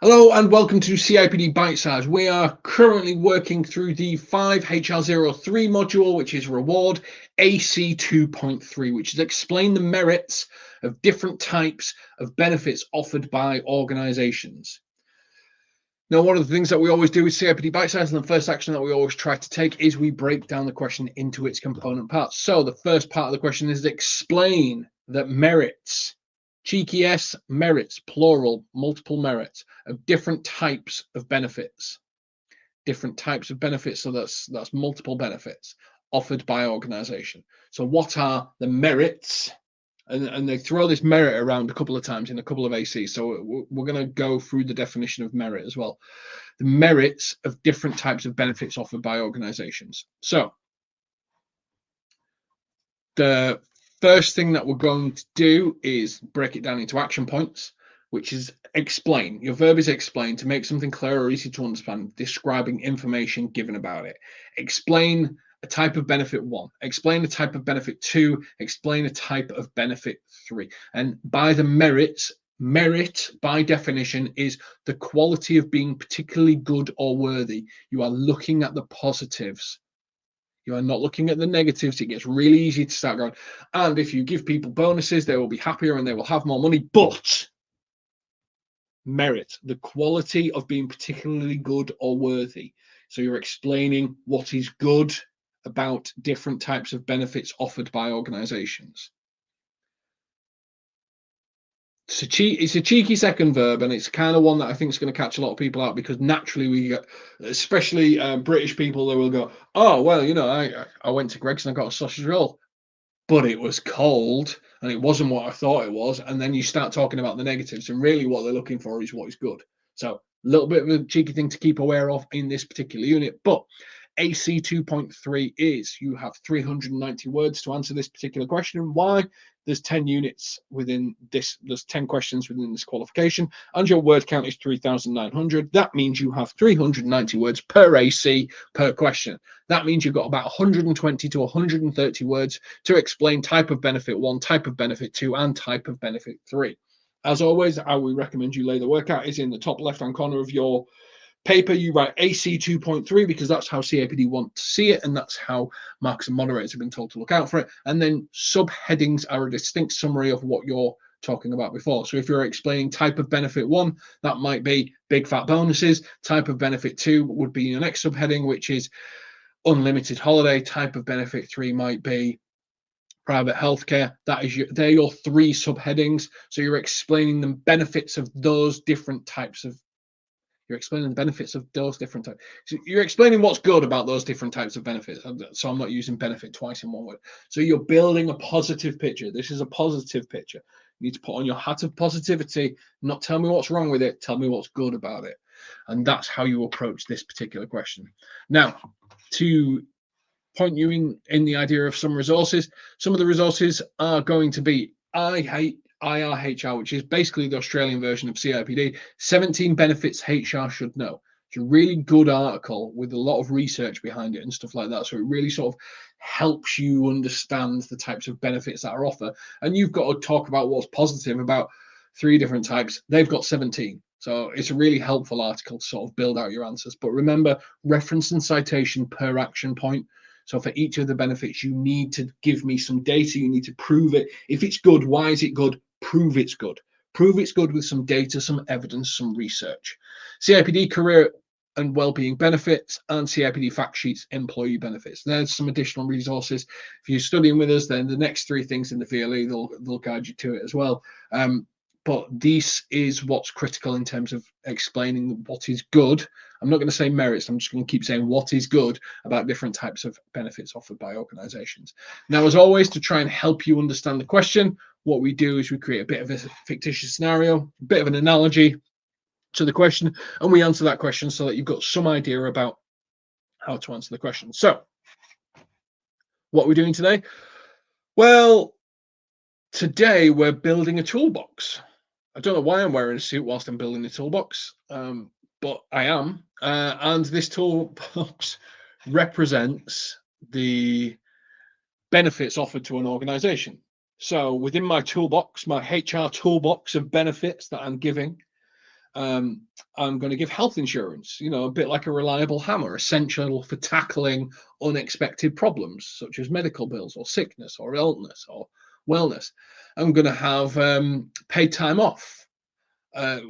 Hello and welcome to CIPD Bitesize. We are currently working through the 5HR03 module, which is reward AC2.3, which is explain the merits of different types of benefits offered by organizations. Now, one of the things that we always do with CIPD Bitesize, and the first action that we always try to take, is we break down the question into its component parts. So the first part of the question is explain that merits. Cheeky S, merits, plural, multiple merits of different types of benefits. Different types of benefits, so that's multiple benefits offered by organization. So what are the merits? And they throw this merit around a couple of times in a couple of ACs. So we're going to go through the definition of merit as well. The merits of different types of benefits offered by organizations. So the first thing that we're going to do is break it down into action points, which is explain. Your verb is explain, to make something clear or easy to understand, describing information given about it. Explain a type of benefit 1, explain a type of benefit 2, explain a type of benefit 3. And by the merits, merit by definition is the quality of being particularly good or worthy. You are looking at the positives. You are not looking at the negatives. It gets really easy to start going, and if you give people bonuses, they will be happier and they will have more money. But merit, the quality of being particularly good or worthy. So you're explaining what is good about different types of benefits offered by organizations. It's a cheeky second verb, and it's kind of one that I think is going to catch a lot of people out, because naturally we get, especially British people, they will go, oh, well, I went to Greg's and I got a sausage roll, but it was cold and it wasn't what I thought it was. And then you start talking about the negatives, and really what they're looking for is what is good. So a little bit of a cheeky thing to keep aware of in this particular unit. But AC 2.3 is you have 390 words to answer this particular question. Why? There's 10 units within this, there's 10 questions within this qualification, and your word count is 3,900. That means you have 390 words per AC per question. That means you've got about 120 to 130 words to explain type of benefit 1, type of benefit 2, and type of benefit 3. As always, how we recommend you lay the workout is in the top left-hand corner of your paper. You write AC 2.3 because that's how CIPD want to see it, and that's how markers and moderators have been told to look out for it. And then subheadings are a distinct summary of what you're talking about before. So if you're explaining type of benefit 1, that might be big fat bonuses. Type of benefit 2 would be your next subheading, which is unlimited holiday. Type of benefit 3 might be private healthcare. They're your 3 subheadings. So you're explaining the benefits of those different types of, you're explaining the benefits of those different types. So you're explaining what's good about those different types of benefits. So I'm not using benefit twice in one word. So you're building a positive picture. This is a positive picture. You need to put on your hat of positivity, not tell me what's wrong with it, tell me what's good about it. And that's how you approach this particular question. Now, to point you in the idea of some resources, some of the resources are going to be IRHR, which is basically the Australian version of CIPD, 17 benefits HR should know. It's a really good article with a lot of research behind it and stuff like that. So it really sort of helps you understand the types of benefits that are offered. And you've got to talk about what's positive about 3 different types. They've got 17. So it's a really helpful article to sort of build out your answers. But remember, reference and citation per action point. So for each of the benefits, you need to give me some data. You need to prove it. If it's good, why is it good? Prove it's good. Prove it's good with some data, some evidence, some research. CIPD career and well-being benefits, and CIPD fact sheets employee benefits. There's some additional resources. If you're studying with us, then the next 3 things in the VLE, they'll guide you to it as well. But this is what's critical in terms of explaining what is good. I'm not going to say merits. I'm just going to keep saying what is good about different types of benefits offered by organizations. Now, as always, to try and help you understand the question, what we do is we create a bit of a fictitious scenario, a bit of an analogy to the question, and we answer that question so that you've got some idea about how to answer the question. So, what are we doing today? Well, today we're building a toolbox. I don't know why I'm wearing a suit whilst I'm building the toolbox, but I am. And this toolbox represents the benefits offered to an organization. So within my toolbox, my HR toolbox of benefits that I'm giving, Um, I'm going to give health insurance, a bit like a reliable hammer, essential for tackling unexpected problems such as medical bills or sickness or illness or wellness. I'm going to have paid time off,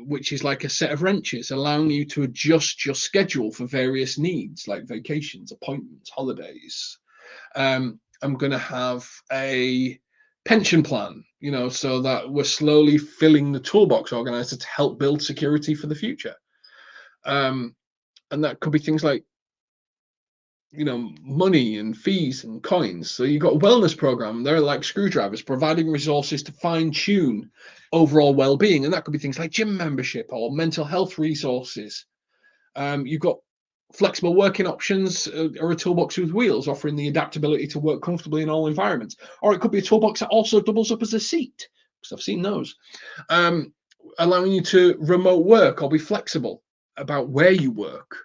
which is like a set of wrenches, allowing you to adjust your schedule for various needs like vacations, appointments, holidays. I'm going to have a pension plan, so that we're slowly filling the toolbox organizer to help build security for the future. And that could be things like, money and fees and coins. So you've got a wellness program. They're like screwdrivers, providing resources to fine tune overall well-being. And that could be things like gym membership or mental health resources. You've got flexible working options, or a toolbox with wheels, offering the adaptability to work comfortably in all environments. Or it could be a toolbox that also doubles up as a seat, because I've seen those, allowing you to remote work or be flexible about where you work.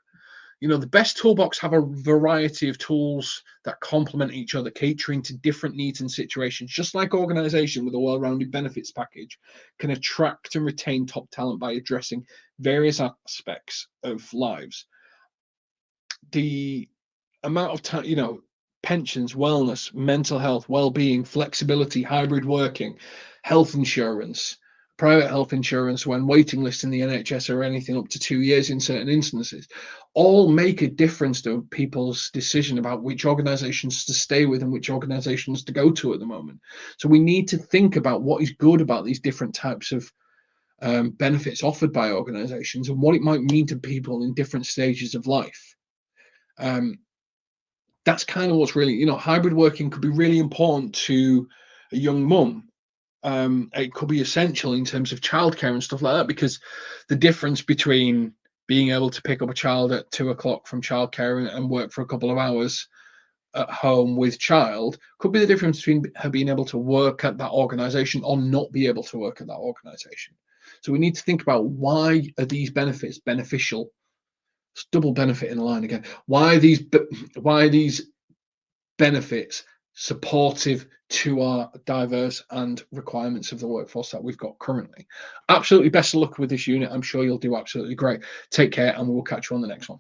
The best toolbox have a variety of tools that complement each other, catering to different needs and situations. Just like organization with a well-rounded benefits package can attract and retain top talent by addressing various aspects of lives. The amount of time, pensions, wellness, mental health, well-being, flexibility, hybrid working, health insurance, private health insurance when waiting lists in the NHS are anything up to 2 years in certain instances, all make a difference to people's decision about which organizations to stay with and which organizations to go to at the moment. So we need to think about what is good about these different types of benefits offered by organizations and what it might mean to people in different stages of life. That's kind of what's really, hybrid working could be really important to a young mum. It could be essential in terms of childcare and stuff like that, because the difference between being able to pick up a child at 2 o'clock from childcare and work for a couple of hours at home with child could be the difference between her being able to work at that organization or not be able to work at that organization. So we need to think about, why are these benefits beneficial? It's double benefit in a line again. Why are these benefits supportive to our diverse and requirements of the workforce that we've got currently? Absolutely best of luck with this unit. I'm sure you'll do absolutely great. Take care, and we'll catch you on the next one.